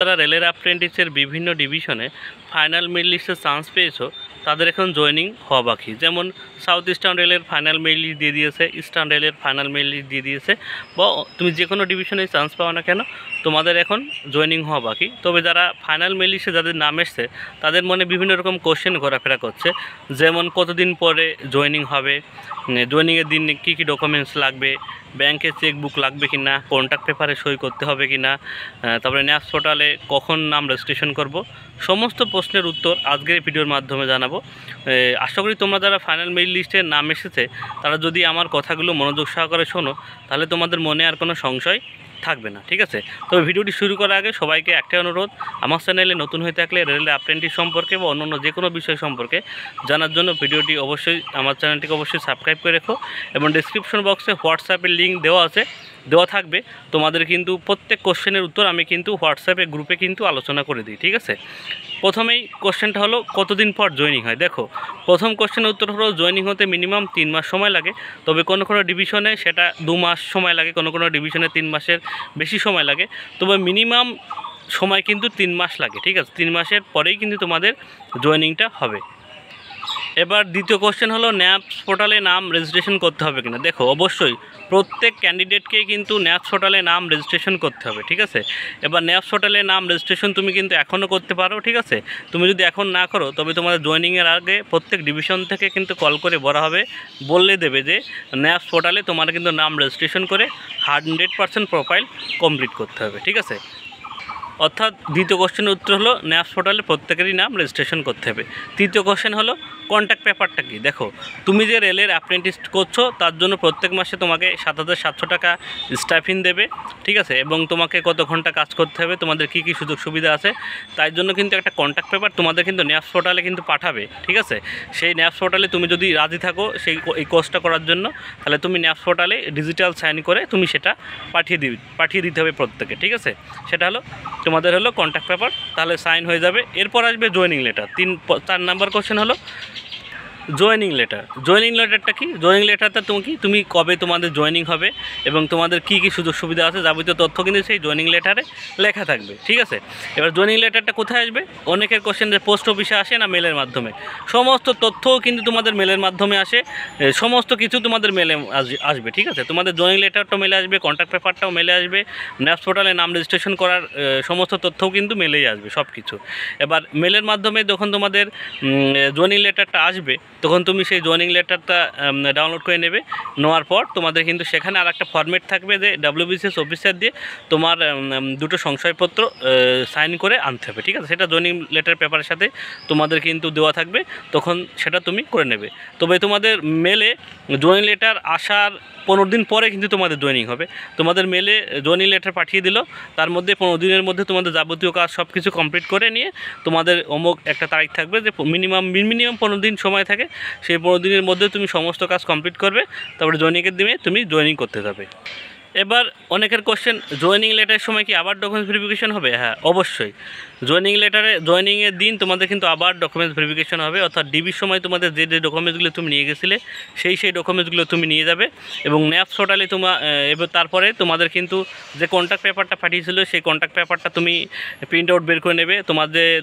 যারা রেলের অ্যাপ্রেন্টিসের বিভিন্ন ডিভিশনে ফাইনাল মেরিট লিস্টে চান্স পেয়েছো তাদের এখন জয়েনিং হওয়া বাকি। যেমন সাউথ ইস্টার্ন রেলের ফাইনাল মেরিট লিস্ট দিয়ে দিয়েছে, ইস্টার্ন রেলের ফাইনাল মেরিট লিস্ট দিয়ে দিয়েছে, বা তুমি যে কোনো ডিভিশনে চান্স পাও না কেন তোমাদের এখন জয়েনিং হওয়া বাকি। তবে যারা ফাইনাল মেরিট লিস্টে যাদের নাম এসছে তাদের মনে বিভিন্ন রকম কোশ্চেন ঘোরাফেরা করছে, যেমন কতদিন পরে জয়েনিং হবে, জয়েনিংয়ের দিন কী কী ডকুমেন্টস লাগবে, ব্যাংকে চেকবুক লাগবে কি না, কন্ট্যাক্ট পেপারে সই করতে হবে কি না, তারপরে ন্যাপস পোর্টালে কখন নাম রেজিস্ট্রেশন করব, সমস্ত প্রশ্নের উত্তর আজকের ভিডিওর মাধ্যমে জানাবো। আশা করি তোমরা যারা ফাইনাল মেরিট লিস্টে নাম এসেছে তারা যদি আমার কথাগুলো মনোযোগ সহকারে শোনো তাহলে তোমাদের মনে আর কোনো সংশয় থাকবে না, ঠিক আছে। তবে ভিডিওটি শুরু করার আগে সবাইকে একটাই অনুরোধ, আমার চ্যানেলে নতুন হয়ে থাকলে রেলের অ্যাপ্রেন্টিস সম্পর্কে বা অন্যান্য যে কোনো বিষয় সম্পর্কে জানার জন্য ভিডিওটি অবশ্যই আমার চ্যানেলটিকে অবশ্যই সাবস্ক্রাইব করে রেখো, এবং ডিসক্রিপশন বক্সে হোয়াটসঅ্যাপের লিঙ্ক দেওয়া থাকবে। তোমাদের কিন্তু প্রত্যেক কোশ্চেনের উত্তর আমি কিন্তু হোয়াটসঅ্যাপে গ্রুপে কিন্তু আলোচনা করে দিই, ঠিক আছে। প্রথমেই কোশ্চেনটা হলো কতদিন পর জয়েনিং হয়। দেখো, প্রথম কোশ্চেনের উত্তর হলো জয়েনিং হতে মিনিমাম 3 মাস সময় লাগে, তবে কোনো কোনো ডিভিশনে সেটা 2 মাস সময় লাগে, কোনো কোনো ডিভিশনে 3 মাসের বেশি সময় লাগে, তবে মিনিমাম সময় কিন্তু 3 মাস লাগে, ঠিক আছে। 3 মাসের পরেই কিন্তু তোমাদের জয়েনিংটা হবে। এবার দ্বিতীয় কোশ্চেন হলো ন্যাপস পোর্টালে নাম রেজিস্ট্রেশন করতে হবে কিনা। দেখো, অবশ্যই প্রত্যেক ক্যান্ডিডেটকেই কিন্তু ন্যাপস পোর্টালে নাম রেজিস্ট্রেশন করতে হবে, ঠিক আছে। এবার ন্যাপস পোর্টালে নাম রেজিস্ট্রেশন তুমি কিন্তু এখনও করতে পারো, ঠিক আছে। তুমি যদি এখন না করো তবে তোমাদের জয়েনিংয়ের আগে প্রত্যেক ডিভিশন থেকে কিন্তু কল করে বলা হবে, বললে দেবে যে ন্যাপস পোর্টালে তোমার কিন্তু নাম রেজিস্ট্রেশন করে 100% প্রোফাইল কমপ্লিট করতে হবে, ঠিক আছে। অর্থাৎ দ্বিতীয় কোশ্চেনের উত্তর হলো ন্যাপস পোর্টালে প্রত্যেকেরই নাম রেজিস্ট্রেশন করতে হবে। তৃতীয় কোশ্চেন হলো কন্ট্যাক্ট পেপারটা কি। দেখো, তুমি যে রেলের অ্যাপ্রেন্টিস করছো তার জন্য প্রত্যেক মাসে তোমাকে 7,700 টাকা স্টাইপেন্ড দেবে, ঠিক আছে, এবং তোমাকে কত ঘন্টা কাজ করতে হবে, তোমাদের কী কী সুযোগ সুবিধা আছে, তাই জন্য কিন্তু একটা কন্ট্যাক্ট পেপার তোমাদের কিন্তু ন্যাপস পোর্টালে কিন্তু পাঠাবে, ঠিক আছে। সেই ন্যাপস পোর্টালে তুমি যদি রাজি থাকো এই কোর্সটা করার জন্য, তাহলে তুমি ন্যাপস পোর্টালে ডিজিটাল সাইন করে তুমি সেটা পাঠিয়ে দিতে হবে প্রত্যেকে, ঠিক আছে। সেটা হলো তোমাদের হলো কন্ট্যাক্ট পেপার, তাহলে সাইন হয়ে যাবে। এরপর আসবে জয়েনিং লেটার। 4 নাম্বার কোশ্চেন হলো জয়েনিং লেটার। জয়েনিং লেটারটা কি? জয়েনিং লেটারটা তুমি কবে তোমাদের জয়েনিং হবে এবং তোমাদের কী কী সুযোগ সুবিধা আছে যাবতীয় তথ্য কিন্তু সেই জয়েনিং লেটারে লেখা থাকবে, ঠিক আছে। এবার জয়েনিং লেটারটা কোথায় আসবে? অনেকের কোশ্চেন যে পোস্ট অফিসে আসে না মেলের মাধ্যমে, সমস্ত তথ্যও কিন্তু তোমাদের মেলের মাধ্যমে আসে, সমস্ত কিছু তোমাদের মেলে আসবে, ঠিক আছে। তোমাদের জয়েনিং লেটারটাও মেলে আসবে, কন্ট্যাক্ট পেপারটাও মেলে আসবে, ন্যাপস পোর্টালে নাম রেজিস্ট্রেশন করার সমস্ত তথ্যও কিন্তু মেলেই আসবে, সব কিছু। এবার মেলের মাধ্যমে যখন তোমাদের জয়েনিং লেটারটা আসবে তখন তুমি সেই জয়েনিং লেটারটা ডাউনলোড করে নেওয়ার পর তোমাদের কিন্তু সেখানে আর একটা ফরম্যাট থাকবে যে WBCS অফিসার দিয়ে তোমার দুটো সংশয়পত্র সাইন করে আনতে হবে, ঠিক আছে। সেটা জয়েনিং লেটার পেপারের সাথে তোমাদের কিন্তু দেওয়া থাকবে, তখন সেটা তুমি করে নেবে। তবে তোমাদের মেলে জয়েনিং লেটার আসার 15 দিন পরে কিন্তু তোমাদের জয়েনিং হবে। তোমাদের মেলে জয়েনিং লেটার পাঠিয়ে দিল, তার মধ্যে 15 দিনের মধ্যে তোমাদের যাবতীয় কাজ সব কিছু কমপ্লিট করে নিয়ে তোমাদের অমুক একটা তারিখ থাকবে যে মিনিমাম 15 দিন সময় থাকে, সেই 15 দিনের মধ্যে তুমি সমস্ত কাজ কমপ্লিট করবে, তারপরে জয়েনিংয়ের দিনে তুমি জয়েনিং করতে যাবে। এবার অনেকের কোশ্চেন, জয়েনিং লেটারের সময় কি আবার ডকুমেন্টস ভেরিফিকেশন হবে? হ্যাঁ, অবশ্যই। জয়েনিংয়ের দিন তোমাদের কিন্তু আবার ডকুমেন্টস ভেরিফিকেশন হবে, অর্থাৎ ডিবির সময় তোমাদের যে ডকুমেন্টসগুলো তুমি নিয়ে গেছিলে সেই ডকুমেন্টসগুলো তুমি নিয়ে যাবে, এবং ন্যাপস পোর্টালে এবার তারপরে তোমাদের কিন্তু যে কন্ট্যাক্ট পেপারটা পাঠিয়েছিল সেই কন্ট্যাক্ট পেপারটা তুমি প্রিন্ট আউট বের করে নেবে,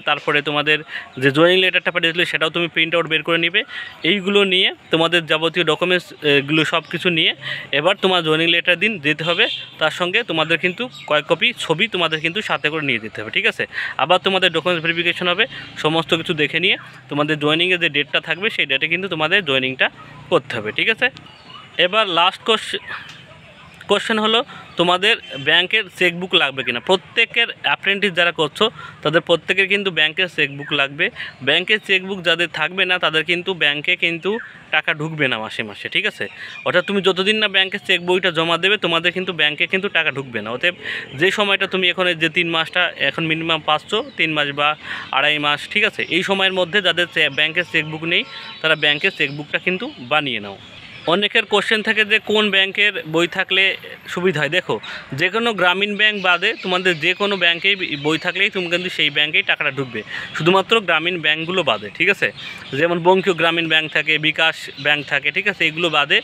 তারপরে তোমাদের যে জয়েনিং লেটারটা পাঠিয়েছিল সেটাও তুমি প্রিন্ট আউট বের করে নেবে। এইগুলো নিয়ে তোমাদের যাবতীয় ডকুমেন্টসগুলো সব কিছু নিয়ে এবার তোমার জয়েনিং লেটার দিন যেতে হবে, তার সঙ্গে তোমাদের কিন্তু কয়েক কপি ছবি তোমাদের কিন্তু সাথে করে নিয়ে যেতে হবে, ঠিক আছে। আবার তোমাদের ডকুমেন্টস ভেরিফিকেশন হবে, সমস্ত কিছু দেখে নিয়ে তোমাদের জয়েনিংয়ের যে ডেটটা থাকবে সেই ডেটে কিন্তু তোমাদের জয়েনিংটা করতে হবে, ঠিক আছে। এবার লাস্ট কোশ্চেন হলো তোমাদের ব্যাংকের চেকবুক লাগবে কিনা। প্রত্যেকের অ্যাপ্রেন্টিস যারা করছো তাদের প্রত্যেকের কিন্তু ব্যাংকের চেকবুক লাগবে। ব্যাংকের চেকবুক যাদের থাকবে না তাদের কিন্তু ব্যাংকে কিন্তু টাকা ঢুকবে না মাসে মাসে, ঠিক আছে। অর্থাৎ তুমি যতদিন না ব্যাংকের চেক বইটা জমা দেবে তোমাদের কিন্তু ব্যাংকে কিন্তু টাকা ঢুকবে না। অতএব যে সময়টা তুমি এখন যে 3 মাসটা এখন মিনিমাম পাচ্ছো, 3 মাস বা 2.5 মাস, ঠিক আছে, এই সময়ের মধ্যে যাদের ব্যাংকের চেকবুক নেই তারা ব্যাংকের চেকবুকটা কিন্তু বানিয়ে নাও। অনেকের কোশ্চেন থাকে যে কোন ব্যাংকের বই থাকলে সুবিধা হয়। দেখো, যে কোনো গ্রামীণ ব্যাংক বাদে তোমাদের যে কোনো ব্যাংকেই বই থাকলেই তুমি কিন্তু সেই ব্যাংকেই টাকাটা ঢুকবে, শুধুমাত্র গ্রামীণ ব্যাংকগুলো বাদে, ঠিক আছে। যেমন বঙ্গীয় গ্রামীণ ব্যাংক থাকে, বিকাশ ব্যাংক থাকে, ঠিক আছে, এগুলো বাদে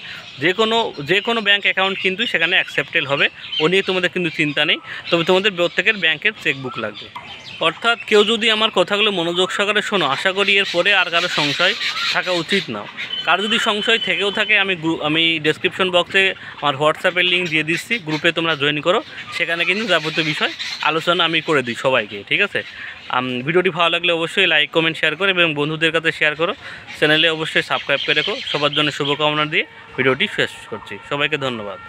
যে কোনো ব্যাংক অ্যাকাউন্ট কিন্তু সেখানে অ্যাকসেপ্টেড হবে, ও নিয়ে তোমাদের কিন্তু চিন্তা নেই। তবে তোমাদের প্রত্যেকের ব্যাংকের চেকবুক লাগবে। অর্থাৎ কেউ যদি আমার কথাগুলো মনোযোগ সহকারে শোনো, আশা করি এরপরে আর কারো সংশয় থাকা উচিত না। কার যদি সংশয় থেকেও থাকে, আমি ডেসক্রিপশন বক্সে আমার হোয়াটসঅ্যাপের লিঙ্ক দিয়ে দিচ্ছি, গ্রুপে তোমরা জয়েন করো। সেখানে কিন্তু যাবতীয় বিষয় আলোচনা আমি করে দিই সবাইকে, ঠিক আছে। ভিডিওটি ভালো লাগলে অবশ্যই লাইক কমেন্ট শেয়ার করো এবং বন্ধুদের কাছে শেয়ার করো। চ্যানেলে অবশ্যই সাবস্ক্রাইব করে রেখো। সবার জন্য শুভকামনা দিয়ে ভিডিওটি শেষ করছি। সবাইকে ধন্যবাদ।